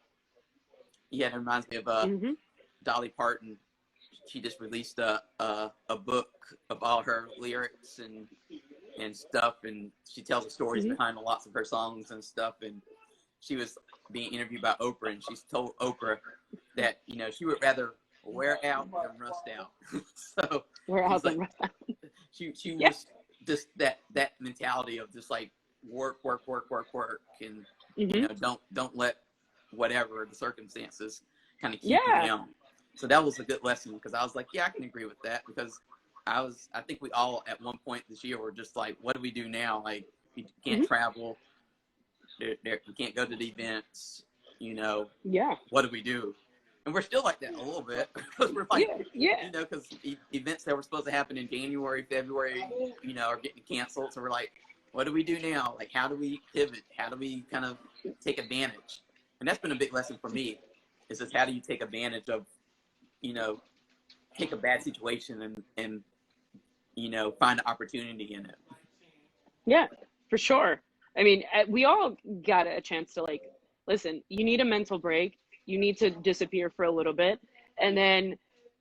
Yeah, it reminds me of Mm-hmm. Dolly Parton. She just released a book of all her lyrics and stuff, and she tells the stories Mm-hmm. behind lots of her songs and stuff. And she was being interviewed by Oprah, and she's told Oprah that, you know, she would rather wear out than rust out. So We're she's out like, them. she Yeah. was just that mentality of just like work, and you Mm-hmm. know, don't let whatever the circumstances kind of keep you Yeah. down. So that was a good lesson, because I was like, yeah, I can agree with that, because I think we all at one point this year were just like, what do we do now? Like, we can't Mm-hmm. travel, we can't go to the events, you know, Yeah. what do we do? And we're still like that a little bit, because we're like, Yeah. Yeah. you know, because events that were supposed to happen in January, February, you know, are getting canceled. So we're like, what do we do now? Like, how do we pivot? How do we kind of take advantage? And that's been a big lesson for me, is just how do you take advantage of, you know, take a bad situation and you know, find an opportunity in it. Yeah, for sure. I mean, we all got a chance to like, listen, you need a mental break. You need to disappear for a little bit. And then,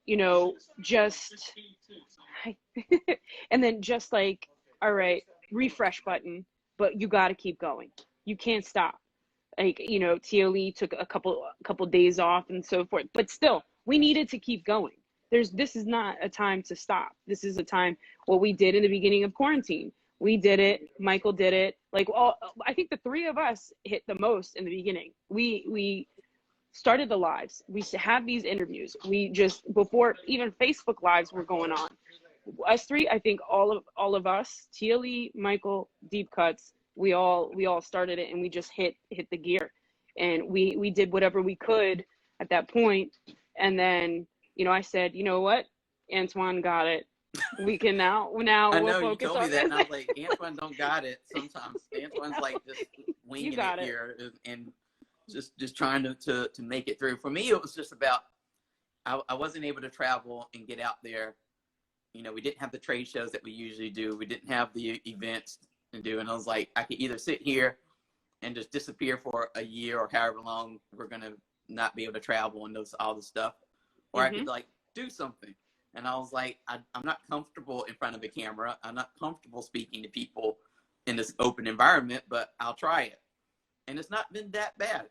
you know, just, and then just like, all right, refresh button, but you got to keep going. You can't stop. Like, you know, TLE took a couple days off and so forth, but still, we needed to keep going. This is not a time to stop. This is a time, what we did in the beginning of quarantine. We did it. Michael did it. Like, all, I think the three of us hit the most in the beginning. We started the lives. We had these interviews. We just, before even Facebook lives were going on, us three, I think all of us, TLE, Michael, Deep Cuts, we all started it, and we just hit the gear, and we did whatever we could at that point. And then, you know, I said, you know what, Antoine got it. We can now I we'll know you focus told me on that, this. and I was like, Antoine don't got it sometimes. Antoine's You know, like just you winging it got it. here and just trying to make it through. For me, it was just about I wasn't able to travel and get out there. You know, we didn't have the trade shows that we usually do. We didn't have the events to do, and I was like, I could either sit here and just disappear for a year or however long we're gonna not be able to travel and those all the stuff, or I Mm-hmm. could like do something. And I was like, I'm not comfortable in front of a camera. I'm not comfortable speaking to people in this open environment, but I'll try it. And it's not been that bad.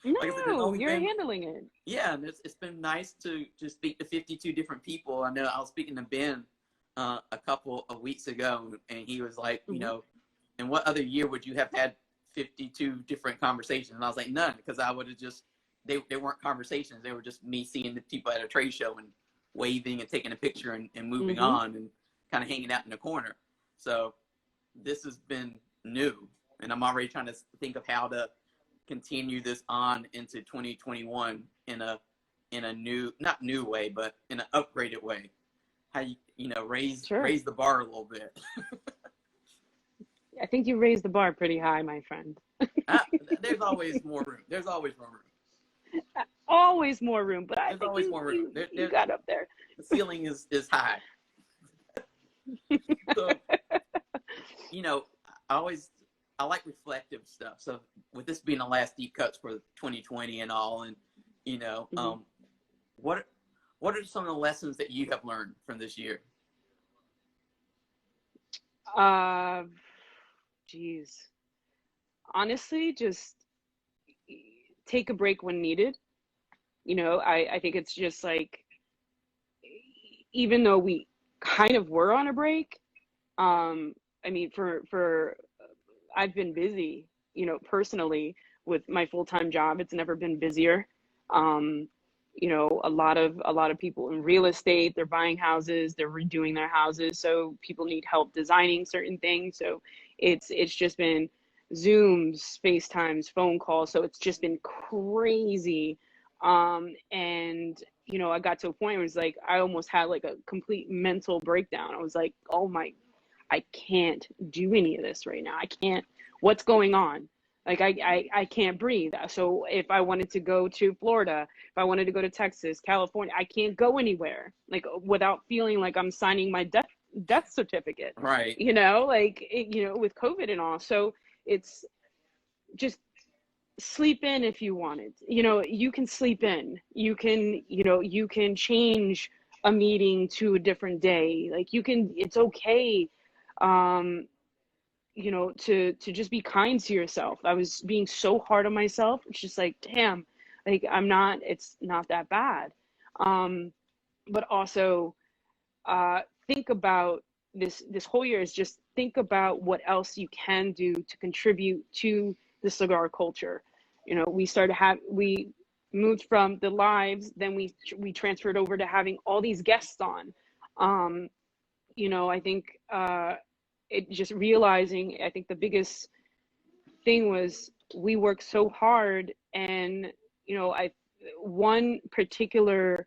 Like I said, it's No, only you're been, handling it. yeah, and it's been nice to speak to 52 different people. I know I was speaking to Ben a couple of weeks ago, and he was like, you Mm-hmm. know, in what other year would you have had 52 different conversations? And I was like, none, because I would have just, they weren't conversations. They were just me seeing the people at a trade show and waving and taking a picture and moving Mm-hmm. on and kind of hanging out in the corner. So this has been new, and I'm already trying to think of how to continue this on into 2021 in a new, not new way, but in an upgraded way. How you know, raise Sure. the bar a little bit. I think you raised the bar pretty high, my friend. There's always more room. There's always more room. Always more room, but I There's think always more room. you got up there. The ceiling is high. So, you know, I like reflective stuff. So with this being the last deep cuts for 2020 and all, and you know, Mm-hmm. what are some of the lessons that you have learned from this year? Geez. Honestly, just take a break when needed. You know, I think it's just like, even though we kind of were on a break, I mean, for I've been busy, you know, personally with my full-time job. It's never been busier. Um, you know, a lot of people in real estate, they're buying houses, they're redoing their houses, so people need help designing certain things. So it's just been Zooms, FaceTimes, phone calls. So it's just been crazy. And you know, I got to a point where it's like, I almost had like a complete mental breakdown. I was like, oh my, I can't do any of this right now. I can't, what's going on? Like, I can't breathe. So if I wanted to go to Florida, if I wanted to go to Texas, California, I can't go anywhere, like, without feeling like I'm signing my death certificate, Right. you know, like, you know, with COVID and all. So it's just sleep in if you wanted. You know, you can sleep in. You can, you know, you can change a meeting to a different day. Like, you can, it's okay, um, you know, to just be kind to yourself. I was being so hard on myself. It's just like, damn, like, I'm not, it's not that bad. Um, but also, think about this whole year is just think about what else you can do to contribute to the cigar culture. You know, we moved from the lives, then we transferred over to having all these guests on. Um, you know, I think it just realizing, I think the biggest thing was we worked so hard, and you know, I one particular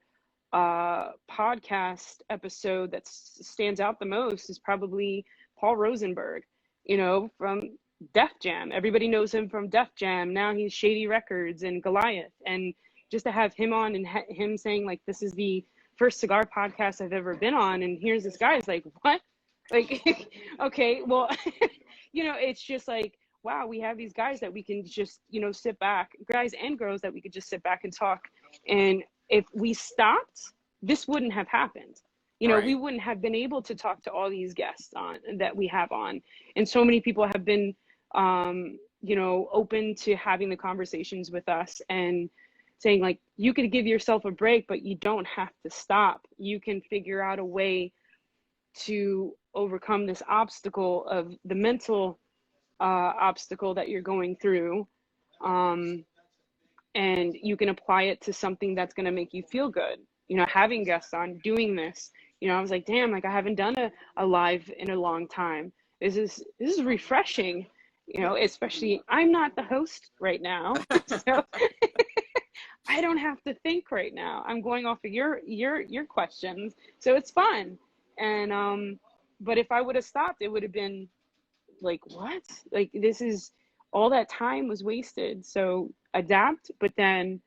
podcast episode that stands out the most is probably Paul Rosenberg, you know, from Def Jam. Everybody knows him from Def Jam. Now he's Shady Records and Goliath. And just to have him on and him saying, like, this is the first cigar podcast I've ever been on. And here's this guy. It's like, what? Like, okay, well, you know, it's just like, wow, we have these guys that we can just, you know, sit back, guys and girls that we could just sit back and talk. And if we stopped, this wouldn't have happened. You know, we Right. wouldn't have been able to talk to all these guests on that we have on. And so many people have been, you know, open to having the conversations with us and saying, like, you could give yourself a break, but you don't have to stop. You can figure out a way to overcome this obstacle of the mental obstacle that you're going through. And you can apply it to something that's going to make you feel good. You know, having guests on, doing this, you know, I was like, damn, like, I haven't done a live in a long time. This is refreshing, you know, especially I'm not the host right now. So I don't have to think right now. I'm going off of your questions. So it's fun. And but if I would have stopped, it would have been like, what? Like, this is all that time was wasted. So adapt, but then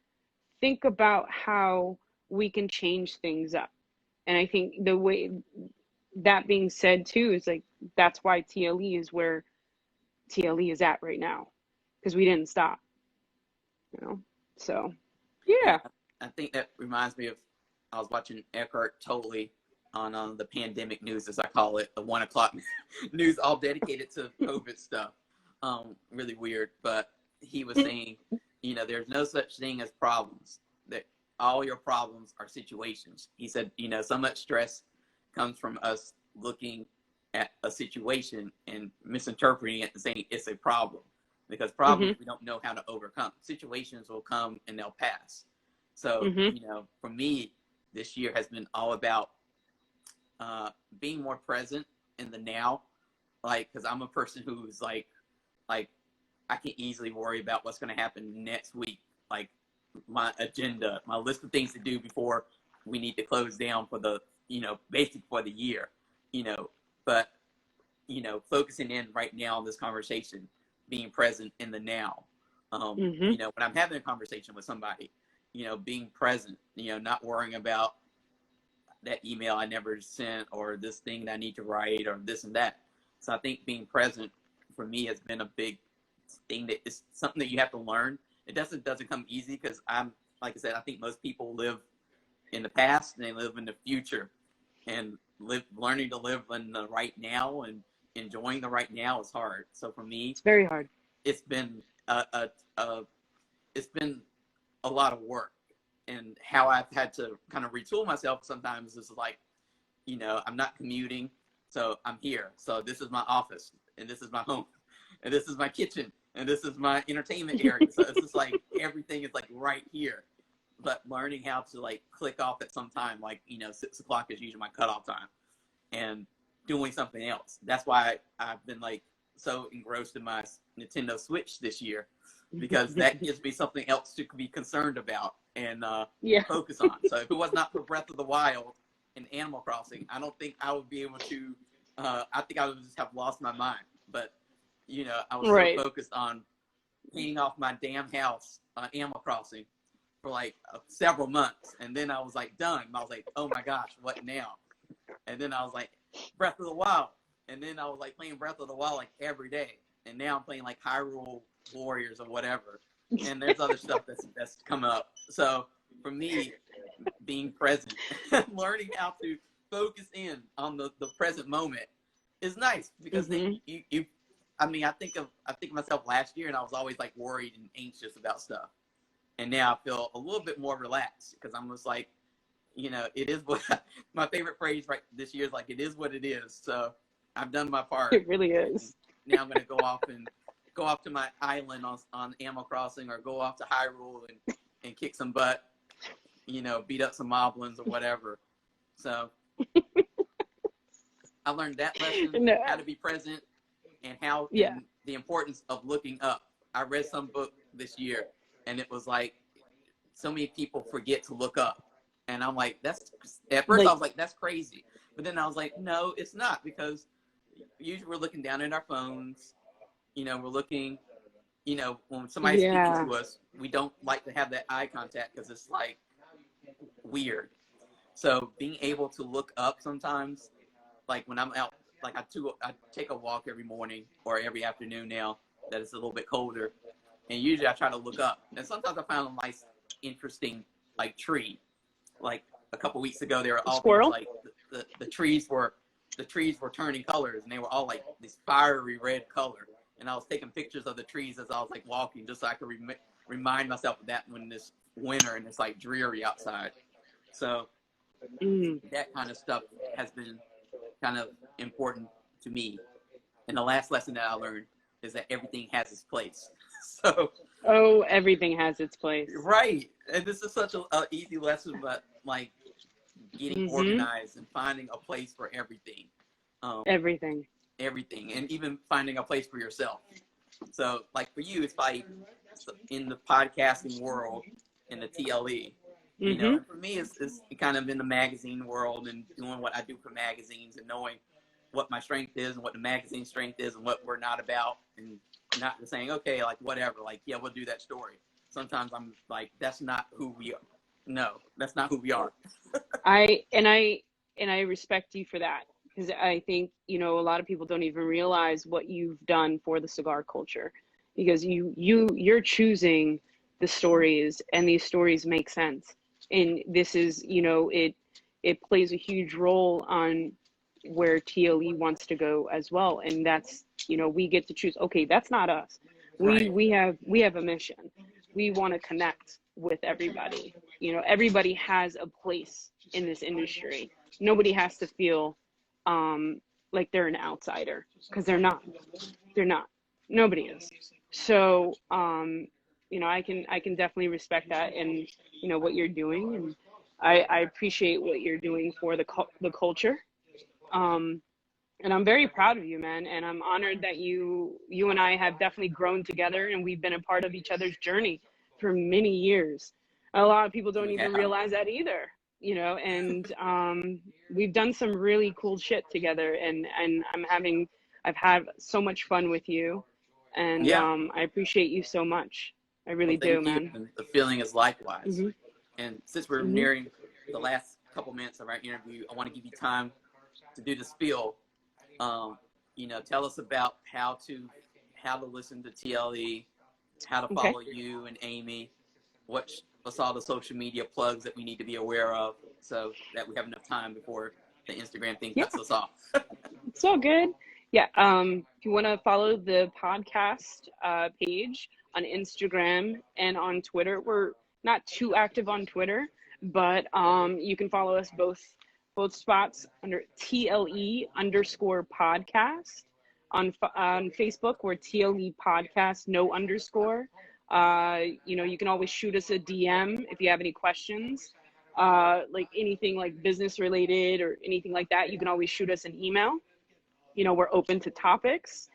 think about how we can change things up. And I think the way, that being said too, is like, that's why TLE is where TLE is at right now, because we didn't stop, you know? So, Yeah, yeah. I think that reminds me of, I was watching Eckhart Tolle on the pandemic news, as I call it, the 1 o'clock news, all dedicated to COVID stuff. Really weird, but he was saying, you know, there's no such thing as problems. That all your problems are situations. He said, you know, so much stress comes from us looking at a situation and misinterpreting it and saying it's a problem, because problems Mm-hmm. we don't know how to overcome. Situations will come and they'll pass. So, Mm-hmm. you know, for me, this year has been all about being more present in the now. Like, because I'm a person who's like I can easily worry about what's going to happen next week. Like, my agenda, my list of things to do before we need to close down for the, you know, basic for the year, you know. But, you know, focusing in right now on this conversation, being present in the now. Mm-hmm. You know, when I'm having a conversation with somebody, you know, being present, you know, not worrying about that email I never sent, or this thing that I need to write, or this and that. So I think being present for me has been a big thing, that is something that you have to learn. It doesn't come easy, because I'm, like I said, I think most people live in the past and they live in the future, and learning to live in the right now and enjoying the right now is hard. So for me, It's very hard. it's been a it's been a lot of work, and how I've had to kind of retool myself sometimes is like, you know, I'm not commuting, so I'm here. So this is my office, and this is my home, and this is my kitchen, and this is my entertainment area. So it's just like everything is like right here. But learning how to like click off at some time, like, you know, 6 o'clock is usually my cutoff time, and doing something else. That's why I've been like so engrossed in my Nintendo Switch this year, because that gives me something else to be concerned about and Yeah. focus on. So if it was not for Breath of the Wild and Animal Crossing, I don't think I would be able to. I think I would just have lost my mind. But you know, I was so Right. focused on paying off my damn house on Animal Crossing for like several months, and then I was like done. I was like, oh my gosh, what now? And then I was like, Breath of the Wild, and then I was like playing Breath of the Wild like every day, and now I'm playing like Hyrule Warriors or whatever. And there's other stuff that's come up. So for me, being present, learning how to focus in on the present moment is nice because then you I mean, I think of myself last year, and I was always like worried and anxious about stuff. And now I feel a little bit more relaxed because I'm just like, you know, it is what my favorite phrase right this year is like, it is what it is. So I've done my part. It really is. And now I'm going to go off to my island on Animal Crossing, or go off to Hyrule and kick some butt, you know, beat up some moblins or whatever. So I learned that lesson, how to be present, and and the importance of looking up. I read some book this year, and it was like, so many people forget to look up. And I'm like, at first I was like, that's crazy. But then I was like, no, it's not, because usually we're looking down at our phones. You know, we're looking, you know, when somebody's speaking to us, we don't like to have that eye contact because it's like weird. So being able to look up sometimes, like when I'm out, like I take a walk every morning or every afternoon now that it's a little bit colder. And usually I try to look up. And sometimes I found a nice, interesting, like, tree. Like a couple weeks ago, there were all these, like, the trees were turning colors, and they were all like this fiery red color. And I was taking pictures of the trees as I was like walking, just so I could remind myself of that when this winter and it's like dreary outside. So that kind of stuff has been kind of important to me. And the last lesson that I learned is that everything has its place. So everything has its place. Right. And this is such a easy lesson, but like getting organized and finding a place for everything. Everything. And even finding a place for yourself. So like for you, it's like in the podcasting world, in the TLE, you know, and for me, it's kind of in the magazine world and doing what I do for magazines and knowing what my strength is and what the magazine strength is and what we're not about, and not just saying, okay, like whatever, like, yeah, we'll do that story. Sometimes I'm like, that's not who we are. No, that's not who we are. I respect you for that, because I think, you know, a lot of people don't even realize what you've done for the cigar culture, because you're choosing the stories, and these stories make sense. And this is, you know, it plays a huge role on where TLE wants to go as well. And that's, you know, we get to choose, okay, that's not us. We have a mission. We want to connect with everybody. You know, everybody has a place in this industry. Nobody has to feel like they're an outsider, because they're not. Nobody is. So you know, I can definitely respect that, and you know what you're doing, and I appreciate what you're doing for the culture. And I'm very proud of you, man. And I'm honored that you and I have definitely grown together, and we've been a part of each other's journey for many years. A lot of people don't even realize that either, you know, and we've done some really cool shit together, and I've had so much fun with you, and I appreciate you so much. I really do, man. And the feeling is likewise. And since we're nearing the last couple minutes of our interview, I want to give you time to do the spiel. You know, tell us about how to listen to TLE, how to follow you and Amy, what's all the social media plugs that we need to be aware of, so that we have enough time before the Instagram thing cuts us off. It's all good. Yeah. If you want to follow the podcast page on Instagram and on Twitter, we're not too active on Twitter, but you can follow us both spots under TLE_podcast. On Facebook, we're TLE podcast, no underscore. You know, you can always shoot us a DM if you have any questions, like anything like business related or anything like that. You can always shoot us an email. You know, we're open to topics.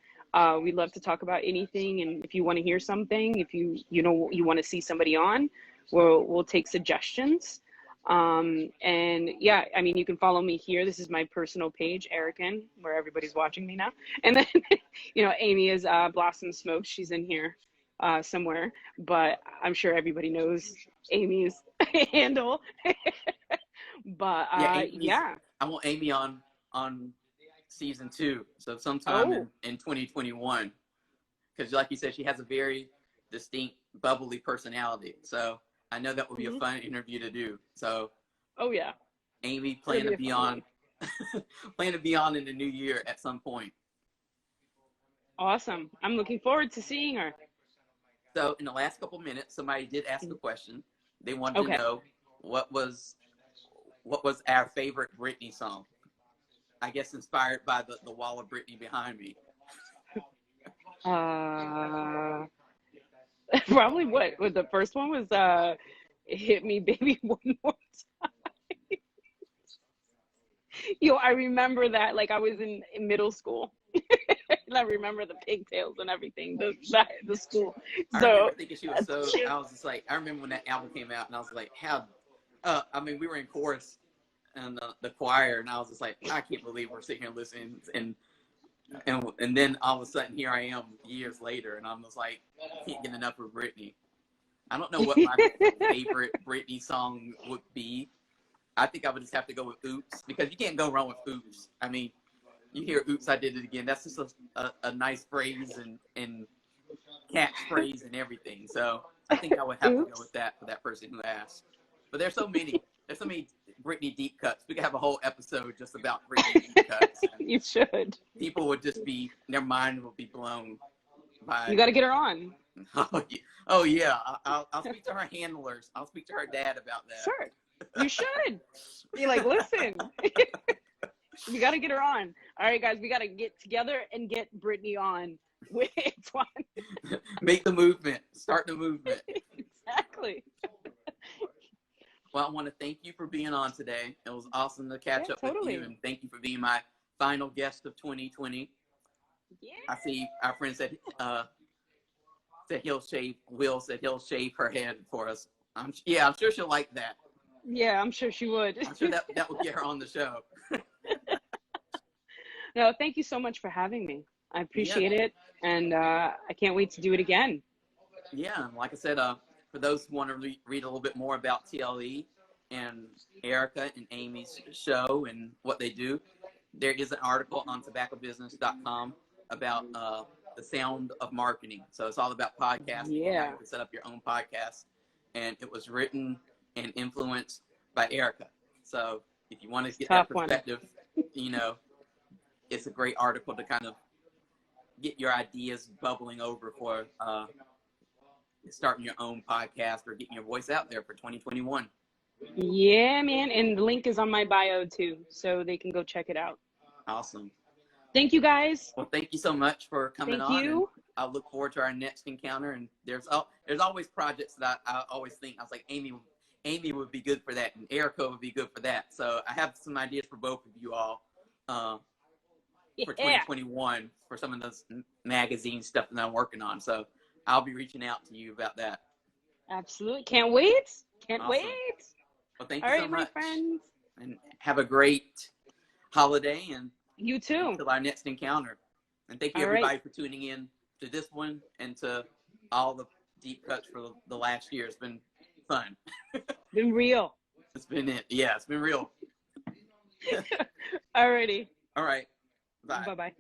We love to talk about anything, and if you want to hear something, if you want to see somebody on, we'll take suggestions. And yeah, I mean, you can follow me here. This is my personal page, Erican, where everybody's watching me now. And then, Amy is Blossom Smoke. She's in here somewhere, but I'm sure everybody knows Amy's handle. But yeah. I want Amy on season 2, so sometime in 2021, because like you said, she has a very distinct bubbly personality, so I know that will be a fun interview to do. So yeah, Amy, plan to be on plan to be on in the new year at some point. Awesome. I'm looking forward to seeing her. So in the last couple minutes, somebody did ask a question. They wanted to know what was our favorite Britney song. I guess inspired by the wall of Britney behind me. Probably what the first one was, Hit Me Baby One More Time. I remember that like I was in middle school. And I remember the pigtails and everything, the school. I remember thinking she was I was just like, I remember when that album came out, and I was like, I mean, we were in chorus and the choir, and I was just like, I can't believe we're sitting here listening, and then all of a sudden here I am years later, and I'm just like, I can't get enough of Britney. I don't know what my favorite Britney song would be. I think I would just have to go with Oops, because you can't go wrong with Oops. I mean, you hear Oops, I Did It Again. That's just a nice phrase and catchphrase and everything. So I think I would have to go with that for that person who asked. But there's so many Britney deep cuts. We could have a whole episode just about Britney deep cuts. You should. People would just their mind will be blown by. You got to get her on. Oh yeah. I'll speak to her handlers. I'll speak to her dad about that. Sure. You should. Be like, listen. You got to get her on. All right, guys, we got to get together and get Britney on with one. Make the movement. Start the movement. Exactly. Well, I want to thank you for being on today. It was awesome to catch up with you, and thank you for being my final guest of 2020. Yeah. I see our friend said Will said he'll shave her head for us. I'm sure she'll like that. Yeah, I'm sure she would. I'm sure that would get her on the show. No, thank you so much for having me. I appreciate it, and I can't wait to do it again. Yeah, like I said, for those who want to read a little bit more about TLE and Erica and Amy's show and what they do, there is an article on tobaccobusiness.com about the sound of marketing. So it's all about podcasting. Yeah. You can set up your own podcast. And it was written and influenced by Erica. So if you want to get that perspective, it's a great article to kind of get your ideas bubbling over for starting your own podcast or getting your voice out there for 2021. Yeah, man. And the link is on my bio too, so they can go check it out. Awesome. Thank you, guys. Well, thank you so much for coming on. Thank you. I look forward to our next encounter. And there's always projects that I always think, I was like, Amy would be good for that, and Erica would be good for that. So I have some ideas for both of you all for 2021 for some of those magazine stuff that I'm working on. So I'll be reaching out to you about that. Absolutely. Can't wait. Can't wait. Well, thank you so much. All right, my friends. And have a great holiday. And you too. Until our next encounter. And thank you, everybody, for tuning in to this one and to all the deep cuts for the last year. It's been fun. Been real. It's been it. Yeah, it's been real. Alrighty. All right. Bye. Bye-bye.